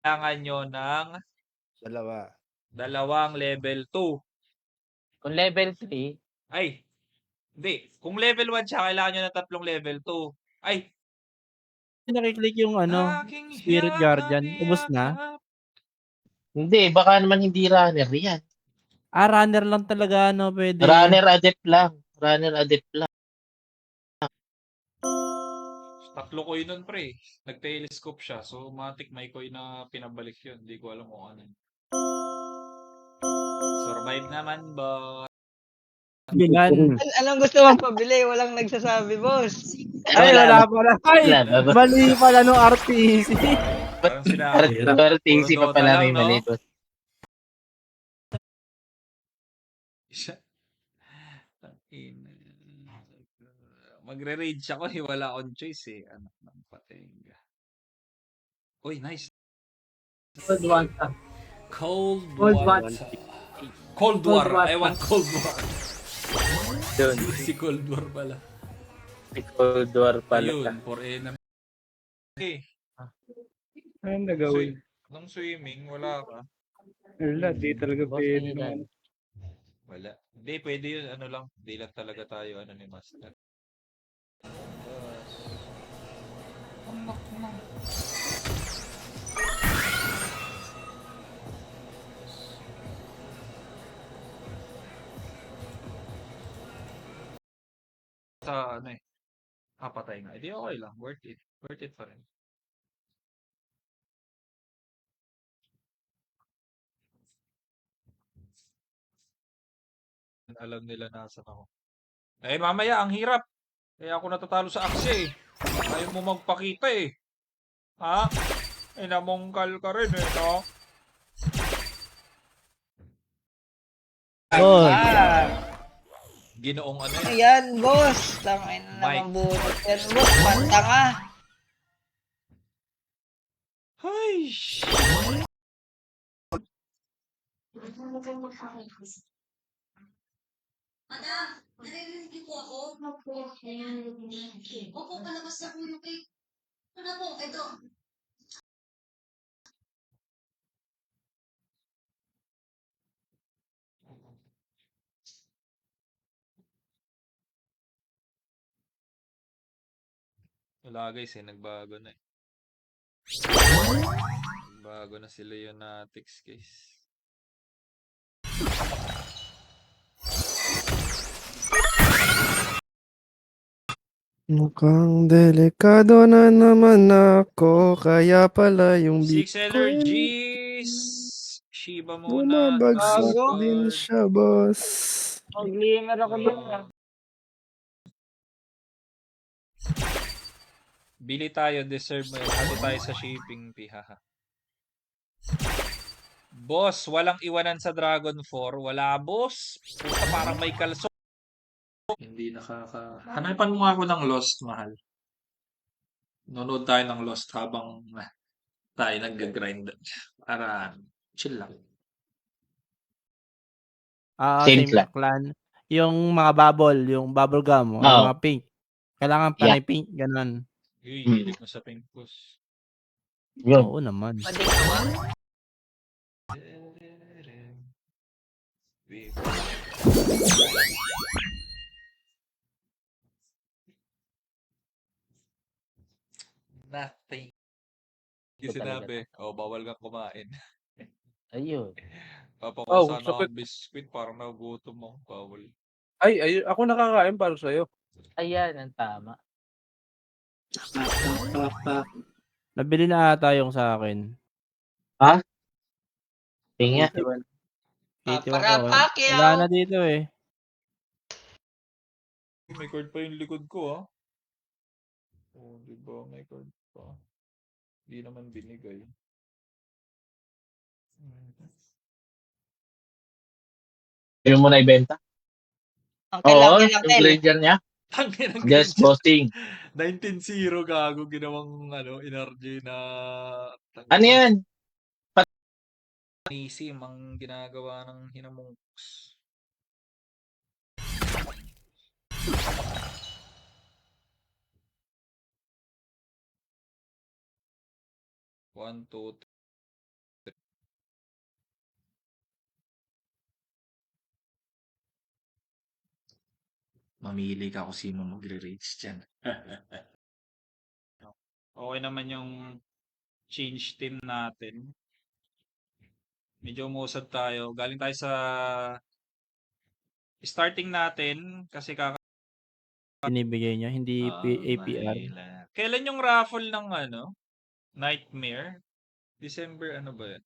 kailangan nyo ng dalawang level 2. Kung level 3, Ay, hindi. Kung level 1 siya, kailangan nyo ng 3 level 2. Ay, Nakiklik yung aking Spirit Guardian. Ubus na? yakap. hindi, baka naman hindi runner yan. Runner lang talaga, pwede. Runner adept lang. Runner adept lang. Tatlo coin nun, pre. Nag-telescope siya. So, matik may coin na pinabalik yun. Hindi ko alam kung ano. Survive naman, boss. Bilan. Anong gusto mong pabili? Walang nagsasabi, boss. Ay, wala pala. Ay, Wala ba? mali pala nung RTC. Parang sinabi. Pero TC pa Dota pala lang, may no? mali. Magre-rage ako eh. Wala akong choice eh. Anak ng patenga. Uy, nice. Cold water. Cold Cold water. water. Cold Cold war. water. I want cold war. Yun. Si Cold War pala. Si Cold War pala. Ayun, for enemy. Okay. Anong nagawin? Nung swimming, wala ka. Wala, di talaga Boss, pwede ano naman. Wala. Hindi, pwede yun. Ano lang. Hindi lang talaga tayo ano ni Master. Sa ano eh. Patay nga. Hindi okay lang. Worth it. Worth it pa rin. Alam nila nasan ako. Eh, mamaya, ang hirap. Kaya ako natatalo sa aksi eh. Ayaw mo magpakita eh. Ha? Eh, namongkal ka rin eh, no? Boss. Ginoong ano eh. Ayan, boss. Tangin na Mike. naman bunot yan, boss. Pantanga. Ay, Madam, naririnig niyo po ako? Opo, palabas na po yung cake. Ano po, ito. wala guys eh. Nagbago na eh. Nagbago na si Leonatics guys. Mukhang delikado na naman ako, kaya pala yung 6 Bitcoin energies. Shiba muna. bumabagsak Bago. din siya, boss. Mag-glimmer ako doon. Bili tayo, deserve mo yun. Hati tayo sa shipping fee, haha. Boss, walang iwanan sa Dragon 4. Wala, boss. Puta, parang may kalso. Hindi nakaka... Hanapan mo nga ako ng Lost, mahal. Nonood tayo ng Lost habang tayo nag-grind. Para chill lang. Same Same clan. Yung mga bubble, yung bubble gum, mga pink. Kailangan panay pink, ganun. Uy, hilig mo sa pink puss. Yun. Oo naman. Pwede ka ba? Nothing. Yung sinabi, bawal kang kumain. Ayun. Papakusan na ang biscuit, parang nagutom mo. Bawal. Ay, ako nakakain para sa'yo. Ayan, ang tama. Nabili na ata yung sa akin. Tingnan. 81 Para ko. Pacquiao. Wala na dito eh. May card pa yung likod ko, ha? Diba? May card pa. Hindi naman binigay. Yung mo na ibenta? Ang Oo, kailangan yung lang granger niya. Tangin ang Just posting. 19-0 gago ginawang NRJ na Ano yan? easy ang ginagawa ng Hinamonks. 1, 2, Mamili ka kung sino magre-rage dyan. Okay naman yung change team natin. Medyo umusad tayo. Galing tayo sa starting natin kasi Binibigay nyo, hindi APR. Kailan yung raffle ng Nightmare? December ano ba yun?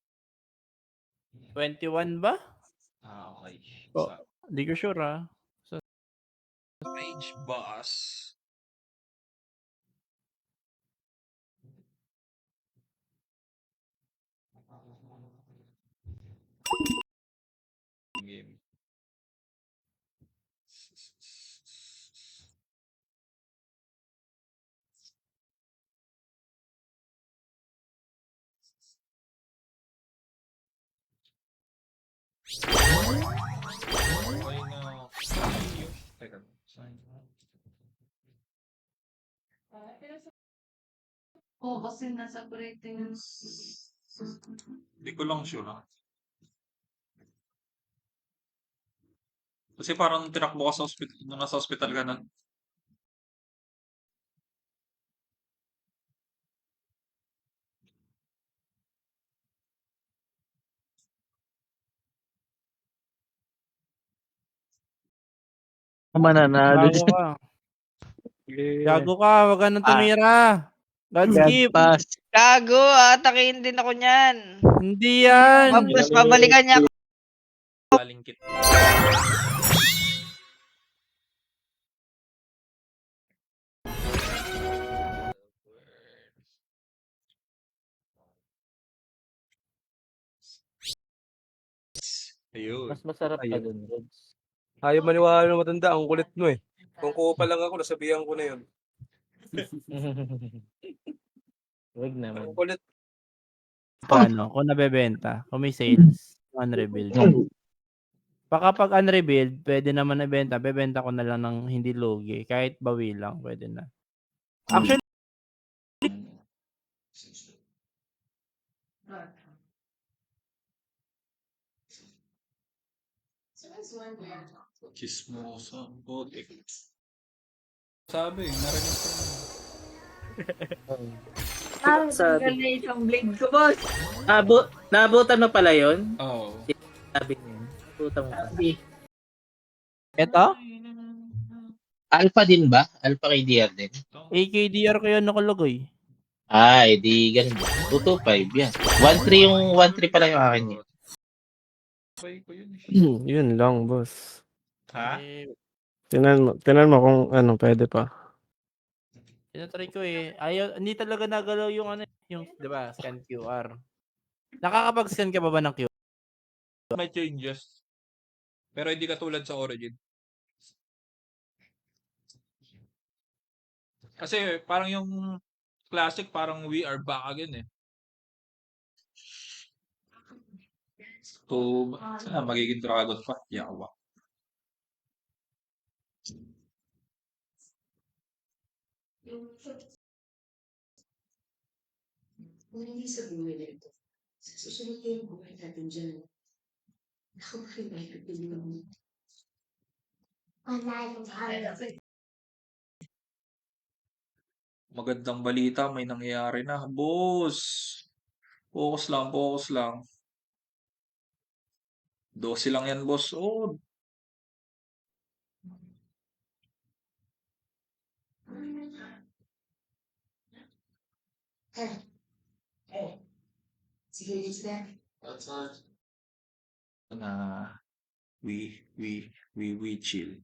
21 ba? Okay. Oh. Hindi ko sure Rage Boss. Game. Okay na. Teka. Oo, kasi nasa break yung... Hindi ko lang sure. Kasi parang tinakbo ka sa ospital, nung nasa ospital ka na. Mananalo Gago ka. Sige. Gago ka, wag ka nang tumira. God skip. pass. Gago, atakihin din ako niyan. Hindi yan. Mabus, babalikan niya ako. Malingkit. Ayun. Mas masarap pa Ayun. dun, Rods. Ayaw maniwala ng matanda. Ang kulit mo eh. Kung kuha lang ako, nasabihan ko na yun. Wag naman. Ang kulit. Paano? Kung nabebenta, kung may sales, unrevealed. Baka pag unrevealed, pwede naman nabenta. Bebenta ko na lang ng hindi lugi. Kahit bawi lang, pwede na. Actually, Chismosa. Botik. Sabi, narinig ko na. Sabi. Isang blade ko, boss. Naabutan mo pala yun? Oo. Sabi niya. Naabutan mo pala. eto, Alpha din ba? Alpha KDR din? AKDR ko yun nakalagay. Di ganun. 225 yan. 1.3 yung 1.3 pala yung akin yun. Try ko yun. Yun lang, boss. Ha? Tinan mo kung ano, pwede pa. Tinatry ko eh. Ayaw, hindi talaga nagalaw yung yung, di ba, scan QR. Nakakapag-scan ka ba ng QR? May changes. Pero hindi katulad sa Origin. Kasi parang yung classic, parang we are back again eh. So, sana magiging dragon pa. Yawa. Kung hindi sa buhay na ito, sa susunod yung buhay natin dyan, ako rin ay pipiliin mo. Magandang balita, may nangyayari na. Boss! Focus lang, focus lang. 12 lang yan, boss. Oh, Sige, it's there. na we chill.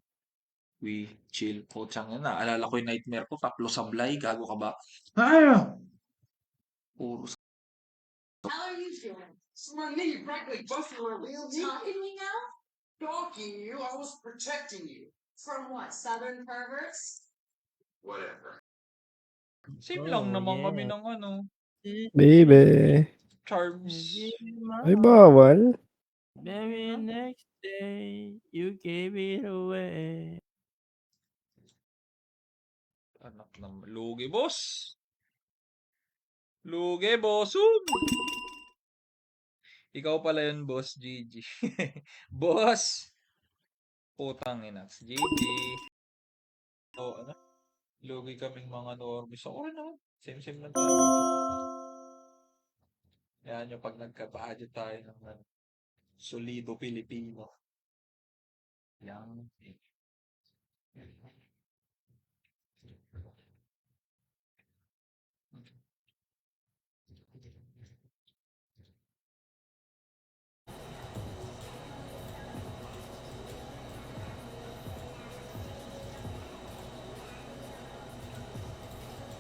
We chill. Pochang yan. Naalala ko yung nightmare ko. Taplo sablay. Gago ka ba? Puro How are you feeling? My knee, frankly, busted a real knee. Talking me now? Talking you? I was protecting you. From what? Southern perverts? Whatever. same Oh, lang naman yeah. kami ng Baby. charms. Ay, bawal. Very next day, you gave it away. Anak ng lugi, boss. Lugi, boss. Ikaw pala yun, boss. GG. Boss. Putang ina. GG. O ano, lugi kaming mga normies. Ako rin naman. Same lang tayo. Yan yung pag nagka-budget tayo ng solido Pilipino. Yan.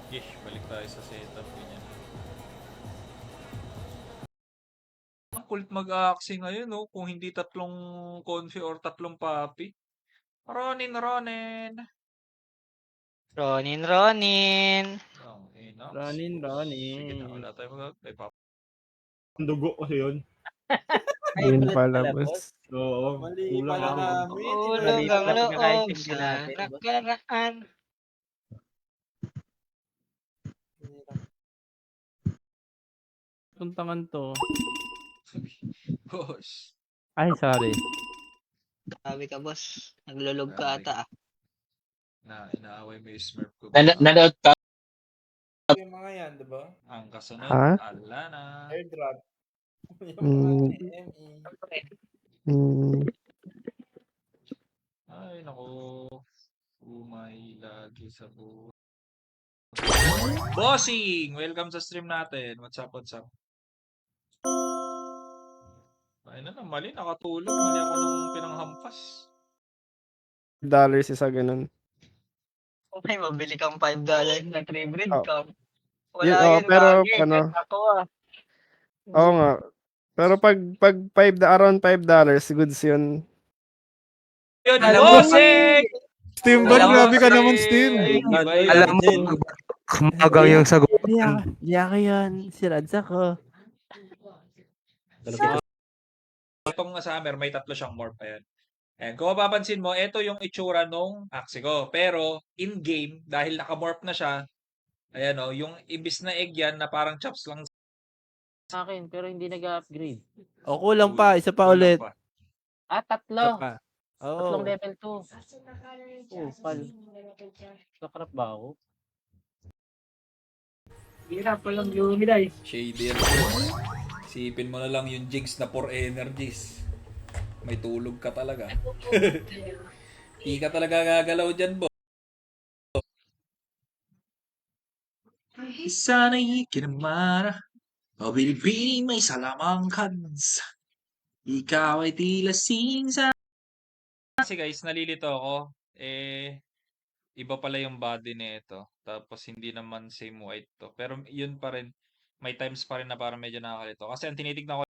Yesh, balik tayo sa setup ganyan. Ang kulit mag-aaksi ngayon, no? Kung hindi tatlong confi or tatlong papi. Ronin. Ronin. Ang ina. Ronin. Sige na, wala tayo may papi. Dugo kasi yun. Yun pala, boss. Oo. Mali Kulang pala ako. namin. Ulog ang loob Pagka-item sa natin, nakaraan. Tuntangan to. Boss. Ay, sorry. Sabi ka, boss. Naglulog ka ata ah. Inaaway mo yung Smurf ko. Nanood ka? Yung mga yan, diba? Ang kasunod, Ha? ala na. Airdrop. Mm. Ay, naku. Umay lagi sa buhay. Bossing! Welcome sa stream natin. What's up? Ay na, mali. Nakatulog. Mali ako ng pinanghampas. $5 isa ganun. Kung may mabili kang $5 na 3 bread Oh. ka. Yun, Wala yun, pero gagi. ano, Ako ah. oo nga. Pero pag around $5, goods yun. Yun, Alam mo, bossing! Steam Alam mo, grabe ka naman, bossing! Steam. Alam mo, magang yung sagot. Yaki yan. Si Rads ako. Itong summer, may 3 siyang morph. Ayan. And kung mapapansin mo, ito yung itsura nung Axico. Pero, in-game, dahil nakamorph na siya, ayan o, yung ibis na egg yan na parang chops lang. Sa akin, pero hindi nag-upgrade. O, kulang pa. Isa pa Kulang ulit. pa. Ah, Isa tatlo. pa. Oo. Tatlong level 2. Oh, pal. Nakarap ba ako? Hirap pa lang yung guys. Shader. Isipin mo na lang yung jigs na 4 energies. May tulog ka talaga. Hindi ka talaga gagalaw dyan, bo. Sana'y kinamara, o bilibili may salamang kads. Ikaw ay tila sing sa... Kasi guys, nalilito ako. Iba pala yung body nito. Tapos hindi naman same white to. Pero yun pa rin. May times pa rin na parang medyo nakakalito. Kasi ang tinitignan ko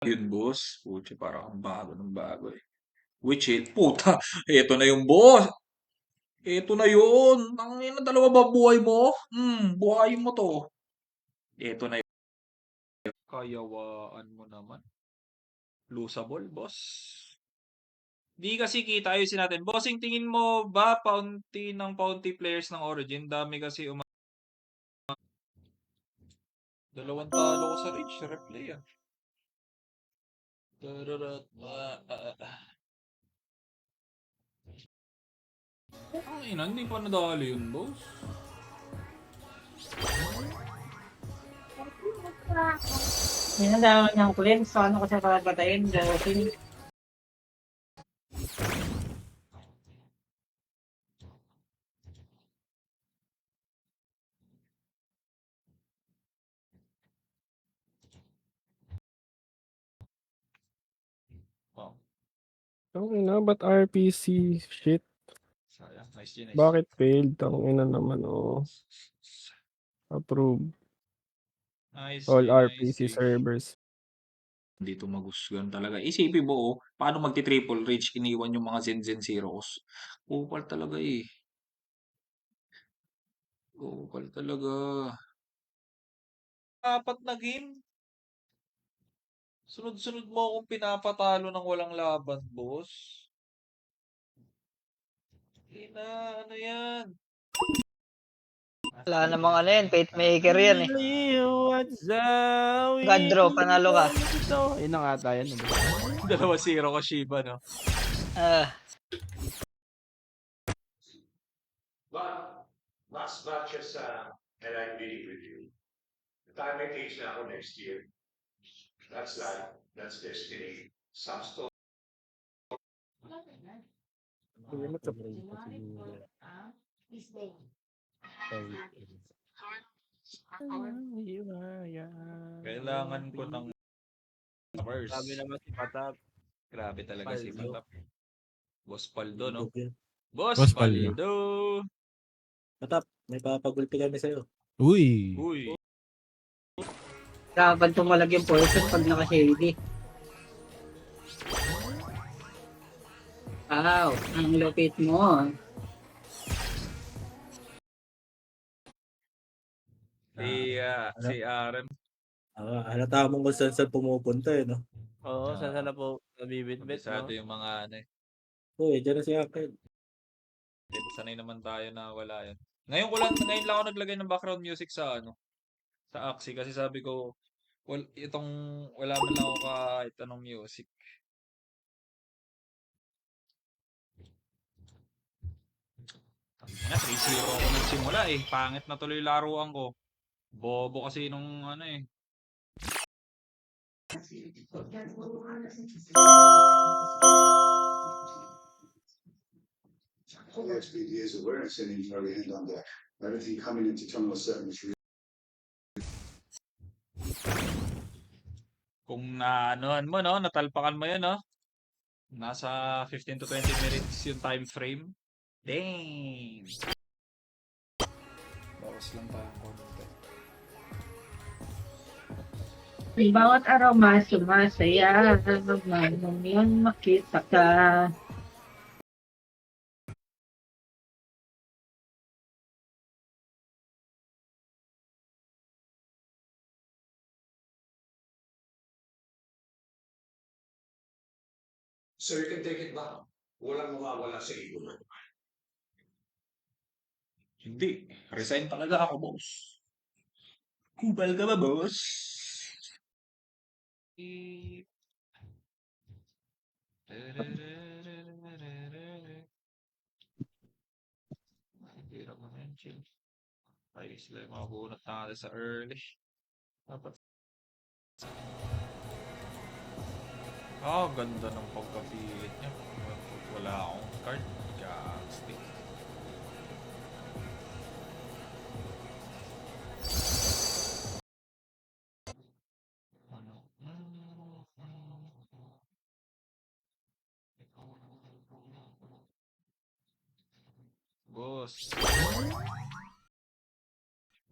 yun, boss. Puchi, parang ang bago ng bago eh. Which it, puta, eto na yung boss. Eto na yun. Ang ina, dalawa ba buhay mo? Buhayin mo to. Eto na yun. Kayawaan mo naman. Losable, boss. Di kasi kita, ayusin natin. Bossing, tingin mo ba paunti players ng Origin? Dami kasi dalawang talo ko sa Rage. Replay ah. Ang ina, hindi pa nadali yun, boss. Hinandaan niyang cleanse. So, ano ko siya papatayin? Dahil Wow, Tangina, ba't RPC? Shit. sayang. Nice, G, nice. Bakit failed? Tangina naman, oh. Approve. Nice, All G, RPC nice, G. servers. Hindi to magusgan talaga. Isipin mo, oh, paano magti-triple reach, iniwan yung mga Zen Zeros. Upal talaga eh. Upal talaga. 4 na game. Sunod-sunod mo akong pinapatalo ng walang laban, boss. Ina, ano yan? Wala namang ano yan. Fate maker yan eh. God draw, panalo ka. Yun na nga tayo. 2-0 ko Shiba, no? Ah. As much as, and I agree with you, the time I age na ako next year, that's life, that's destiny. Some story. Kailangan ko ng Sabi Mars. naman si Patap. Grabe talaga si Paldo. Patap. Boss Paldo, no? Boss Boss Paldo. Paldo! Patap, may papagulpi kami sa'yo. Uy. Uy, Dapat tumalag yung poison pag naka-shady. Wow, ang lupit mo. si RM. Halata mo kung saan pumupunta eh, no? Oo, saan na po nabibitbit, Kabisado no? yung mga ano eh. Uy, dyan na si Akin. Sanay naman tayo na wala yan. Ngayon lang ako naglagay ng background music sa ano, sa Axie kasi sabi ko, wala man lang ako kahit anong music. Na 3-0 ako nagsimula eh. Pangit na tuloy laruan ko. Bobo kasi nung ano eh. All the XPD is awareness and inventory hand on deck. Everything coming into Terminal 7 is Kung naanohan mo, no? Natalpakan mo yun, no? Nasa 15 to 20 minutes yung time frame. Dang! Bawas lang tayo konti. May bawat aroma sumasaya, manong yan makita ka. So you can take it back. Walang mawawala sa ego mo. Hindi. Resign talaga ako, boss. Kubal ka ba, boss? Hirap mo yan, chill. Ay, sila yung mga bunot natin sa early. Dapat. Ganda ng pagkapilit niya. Wala akong card. Gangsti. Boss.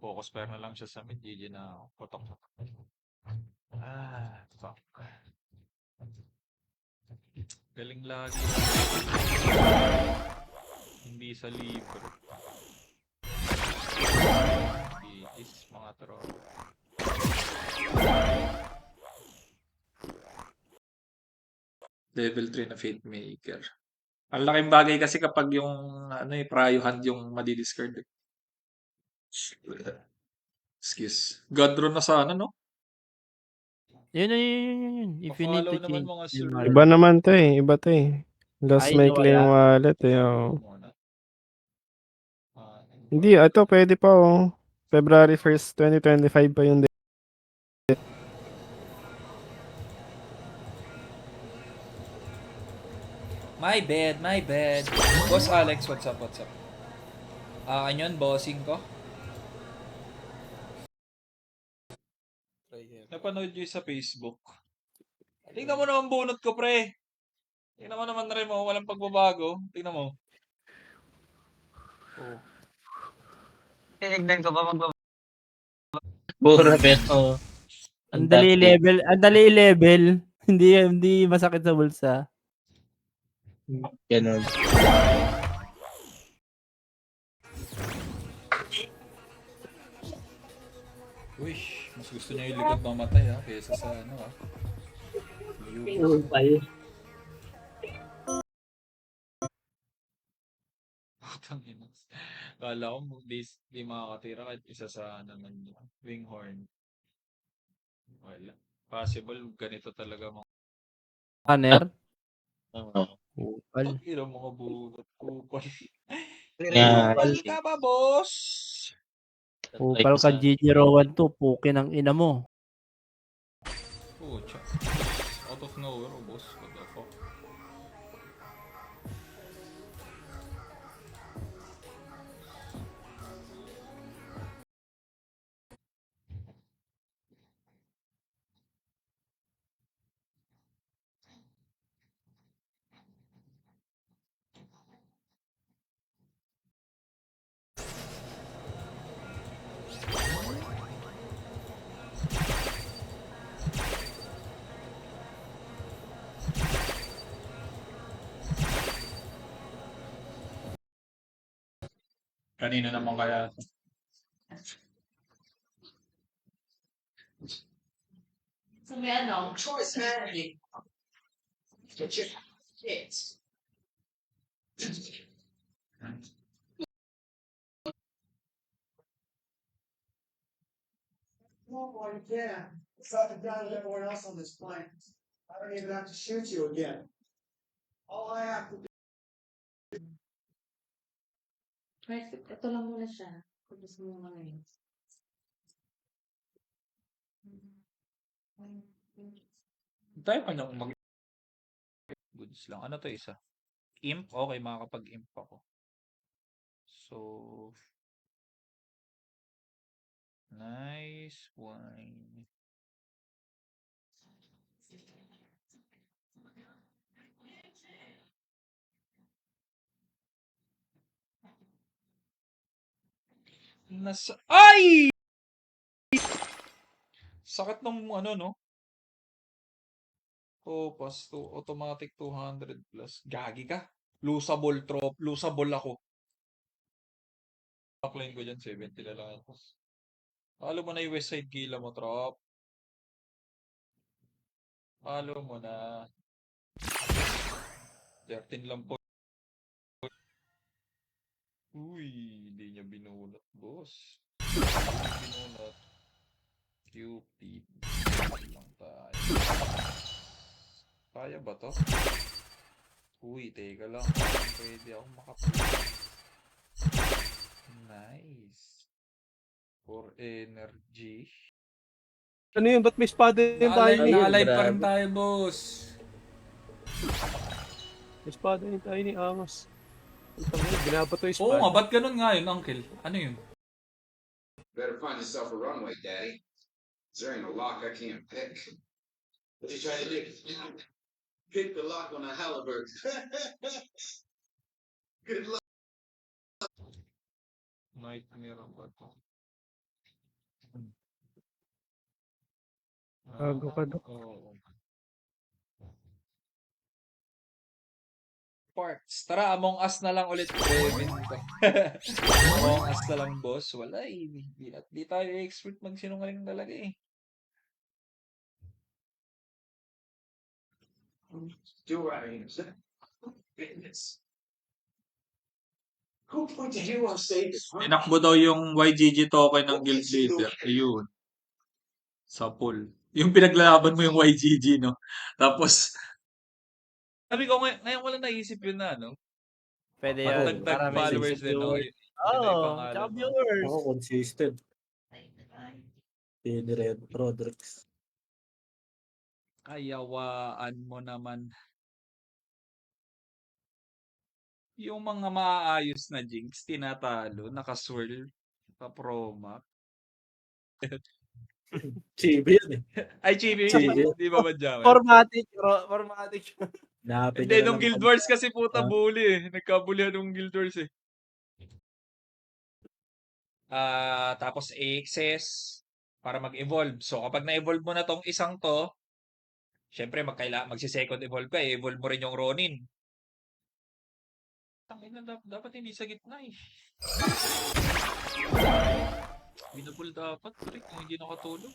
Focus pair na lang siya sa mid. GG na ako. Potok. Fuck. Galing lagi. Hindi sa libre. Is mga troll. Level 3 na Fate Maker. Ang laking bagay kasi kapag yung ano prio hand yung madi-discard. Excuse. Godron na sana, no? Yun. If you need Pa-follow to naman change mga your sir. wallet. Iba naman to eh. Iba to eh. Lost Ay, my nawala. claim wallet eh. Oh. Muna. Hindi, ito pwede pa oh. February 1st, 2025 pa yung My bad. Boss Alex, what's up? Anyon, bossing ko. Napanood nyo sa Facebook. Tingnan mo naman bunot ko, pre. Tingnan mo naman rin mo, walang pagbabago. Tingnan mo. Oh. Tinignan ko ba Pura pero. Ang dali level. Hindi masakit sa bulsa. Ganun. Uy, mas gusto niya yung likod mamatay ha, kaysa sa ano ha. Upal. Putang ina. Kala ko di makakatira kahit isa sa naman Winghorn. Wala. Possible ganito talaga mga Banner. Oo. Upal. mga bunot kupal. Yeah, Kupal ka ba, boss? Upal ka GG Rowan 2, pukin ang ina mo. Pucha. Out of nowhere, boss. What the fuck? Kanina naman kaya. So may ano, Choice, man. Get your kids. Oh boy, yeah. It's like I've done with everyone else on this planet. I don't even have to shoot you again. All I have to do. ito lang muna siya. Tapos mo ngayon. Tayo pa na mag... Goods lang. Ano to isa? Imp? Okay, makakapag-imp ako. So... Nice one. Nasa... Ay! Sakit nung ano, no? Topas to automatic 200 plus. Gagi ka. Losable trop. Losable ako. Backline ko dyan, 70 na lang ako. Alam mo na yung West Side Gila mo, trop. Alam mo na. 13 lang po. Uy, hindi niya binunot, boss. Binunot. Cupid. Lang tayo. Kaya ba to? Uy, teka lang. Pwede ako Nice. For energy. Ano yun? Ba't may espada yung tayo? Na-alive pa rin tayo, boss. May espada yung tayo ni Amos. Binabato yung Oo nga, espada. ba't ganun nga yun, uncle? Ano yun? Better find yourself a runway, Daddy. Is there ain't a lock I can't pick? What you trying to do? Pick the lock on a halibut. Good luck. Nightmare ba to? Bago ka na. Oo. Parts. Tara, Among Us na lang ulit. Among Us na lang, boss. Wala eh. Di tayo expert magsinungaling talaga eh. Do right. Fitness. Who put the hero on stage? Tinakbo daw yung YGG token ng guild leader. Ayun. Sa pool. Yung pinaglalaban mo yung YGG, no? Tapos, sabi ko, ngayon wala naisip yun na, no? Pwede yun. Pagdagdag Para may followers din, no? viewers. Yun na yung Oo, pangalan, tsaka no? viewers. Ako consistent. Hindi red Rodrix. Kayawaan mo naman. Yung mga maayos na jinx, tinatalo, nakaswirl, pa-promac. Chibi yun eh. Ay, Chibi, Chibi. di ba ba dyan? Formatic. Formatic. Napin Hindi, nung Guild Wars kasi puta bully eh. Nagkabulihan nung Guild Wars eh. Tapos access para mag-evolve. So, kapag na-evolve mo na tong isang to, syempre, magsi-second evolve ka, evolve mo rin yung Ronin. Tangina, dapat hindi sa gitna eh. Binabul dapat, kung hindi nakatulog.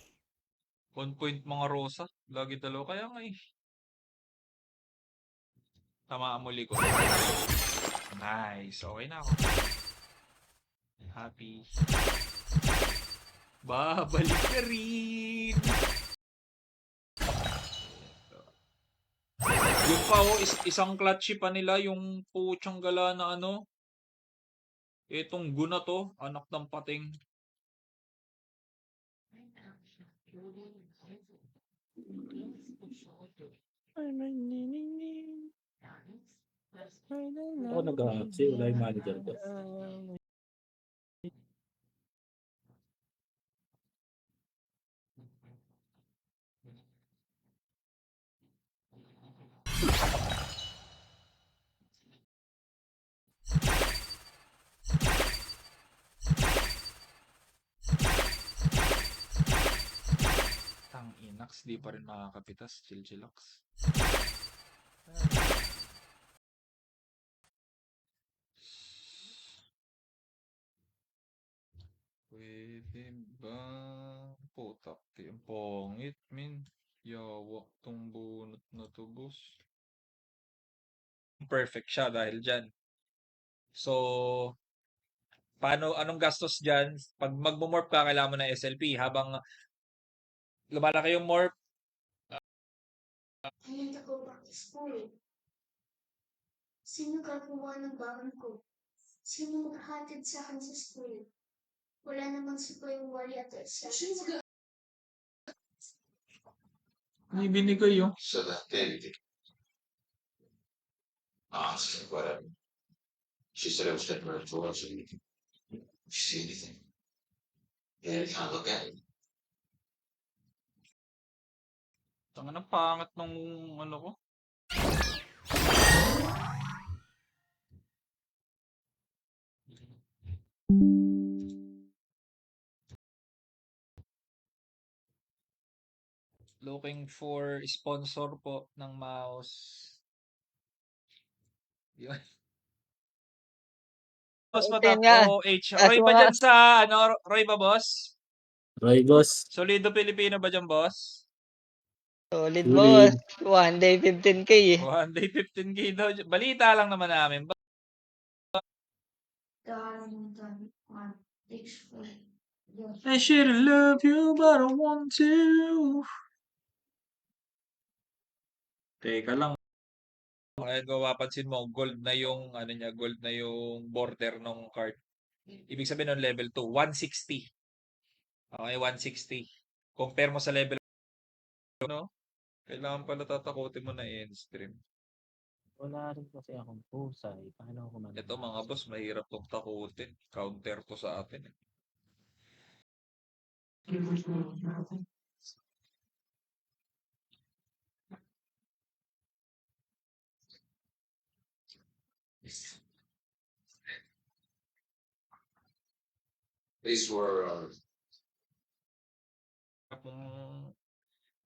1 point mga Rosa. Lagi dalawa. Kaya nga eh. Tamaan muli ko. Nice. Okay na ako. Happy. Babalik ka rin. Yung pa isang clutchy pa nila. Yung putsang gala na ano. Itong guna to, anak ng pating. Ako nag-aaksi, wala yung manager ko. Tang inax, di pa rin makakapitas. Chill-chillax. Pwede ba? Putak, ang pongit, min. Yawa tong bunot na to, boss. Perfect siya dahil dyan. So, anong gastos dyan? Pag magmo-morph ka, kailangan mo ng SLP. Habang lumalaki yung morph, I need to go back to school. Sino gagawa ng baon ko? Sino maghahatid sa akin sa school? Wala namang si Kuya Wally at sa may binigay yun. So that David asked whatever. She said I was taking her to lunch. Did you see anything? Yeah, I can't look at it. Tanga ng pangat nung ano ko. Looking for sponsor po ng mouse. Yun. Boss mo Ayun nga. OH. Roy ba dyan sa, Roy ba boss? Roy, boss. Solido Pilipino ba dyan boss? Solid, Solid. boss. One day 15K eh. One day 15K daw. Balita lang naman namin. I should've loved you, but I want to. Teka lang. Ayan, kung mapapansin mo, gold na yung, gold na yung border ng card. Ibig sabihin ng level 2, 160. Okay, 160. Compare mo sa level, no? Kailangan pala tatakutin mo na in-stream. Wala rin kasi akong pusay. Paano ako Ito mga boss, mahirap tong takutin. Counter to sa atin. These were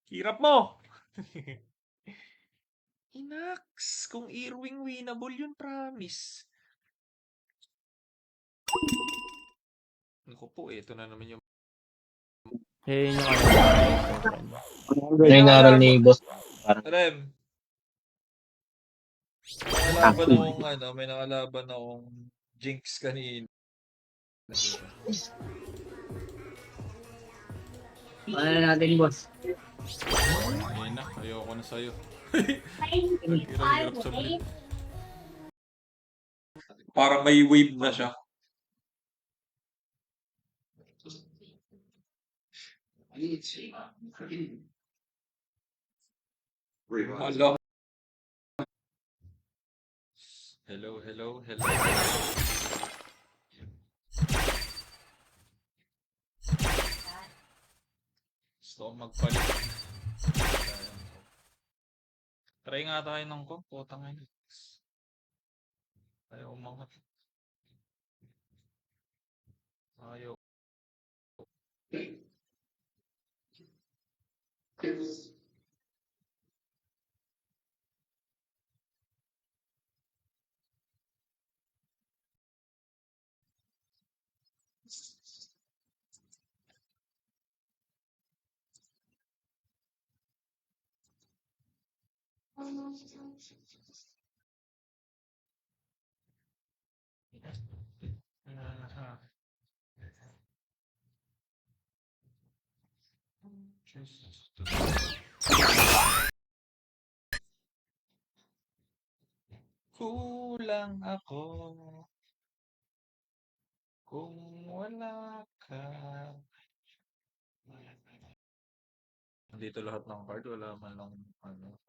Hirap mo! Inax, kung Irwing winnable yun, promise. Naku po, ito na naman yung... Yun yung Ano yung naral ni boss? Rem. May nakalaban akong Jinx kanina. Ano na natin, boss? Ayun na, ayoko na sa'yo. Hirap sabihin. Parang may wave na siya. Alam. Hello. Gusto ko magpalit. Try nga tayo ng putang ina. Ayaw umangat. Ayaw. Kulang ako. Kung wala ka. Dito lahat ng card, wala man lang ano.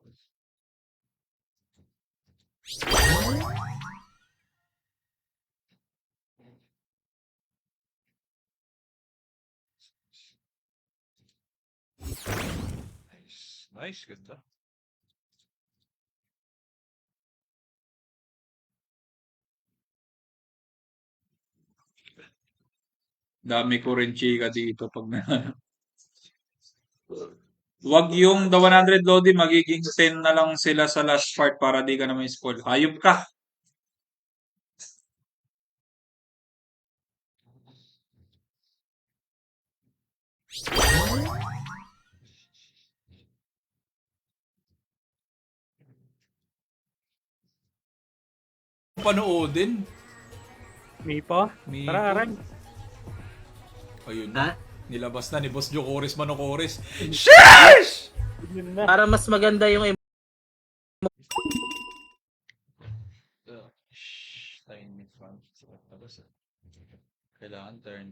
Nice. Nice, ganda. Dami ko rin chika dito pag na. Wag yung the 100 Lodi, magiging 10 na lang sila sa last part para di ka naman spoil. Hayop ka! Panoodin. Mipo? Mipo. Tara, Aran. Ayun Ha? na. Nilabas na ni Boss Jocoris Manocoris. Para mas maganda yung Time in front. Kailangan turn.